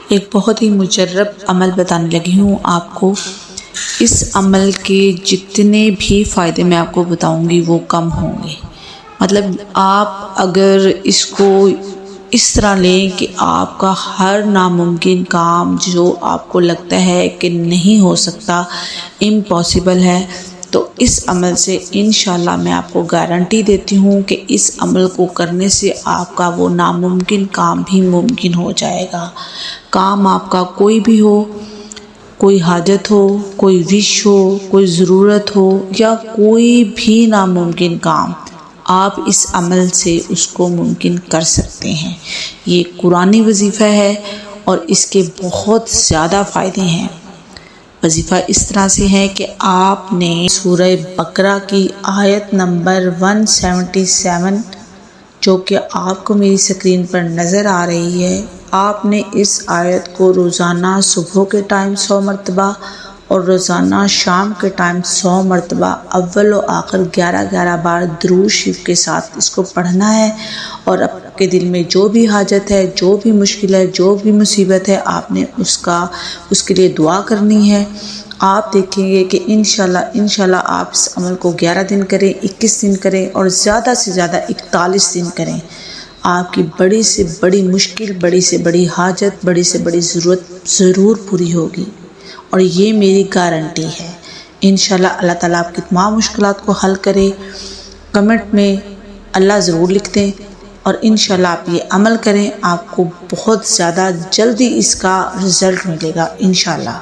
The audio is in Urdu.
ایک بہت ہی مجرب عمل بتانے لگی ہوں آپ کو۔ اس عمل کے جتنے بھی فائدے میں آپ کو بتاؤں گی وہ کم ہوں گے۔ مطلب آپ اگر اس کو اس طرح لیں کہ آپ کا ہر ناممکن کام جو آپ کو لگتا ہے کہ نہیں ہو سکتا، امپاسبل ہے، تو اس عمل سے انشاءاللہ میں آپ کو گارنٹی دیتی ہوں کہ اس عمل کو کرنے سے آپ کا وہ ناممکن کام بھی ممکن ہو جائے گا۔ کام آپ کا کوئی بھی ہو، کوئی حاجت ہو، کوئی وش ہو، کوئی ضرورت ہو، یا کوئی بھی ناممکن کام، آپ اس عمل سے اس کو ممکن کر سکتے ہیں۔ یہ قرآنی وظیفہ ہے اور اس کے بہت زیادہ فائدے ہیں۔ وظیفہ اس طرح سے ہے کہ آپ نے سورہ بقرہ کی آیت نمبر 177 جو کہ آپ کو میری اسکرین پر نظر آ رہی ہے، آپ نے اس آیت کو روزانہ صبح کے ٹائم 100 مرتبہ اور روزانہ شام کے ٹائم 100 مرتبہ اول و آخر 11 بار درود شریف کے ساتھ اس کو پڑھنا ہے، اور آپ کے دل میں جو بھی حاجت ہے، جو بھی مشکل ہے، جو بھی مصیبت ہے، آپ نے اس کے لیے دعا کرنی ہے۔ آپ دیکھیں گے کہ انشاءاللہ آپ اس عمل کو 11 دن کریں، 21 دن کریں، اور زیادہ سے زیادہ 41 دن کریں، آپ کی بڑی سے بڑی مشکل، بڑی سے بڑی حاجت، بڑی سے بڑی ضرورت ضرور پوری ہوگی، اور یہ میری گارنٹی ہے۔ انشاءاللہ اللہ تعالیٰ آپ کی تمام مشکلات کو حل کرے۔ کمنٹ میں اللہ ضرور لکھ دیں، اور انشاءاللہ آپ یہ عمل کریں، آپ کو بہت زیادہ جلدی اس کا رزلٹ ملے گا انشاءاللہ۔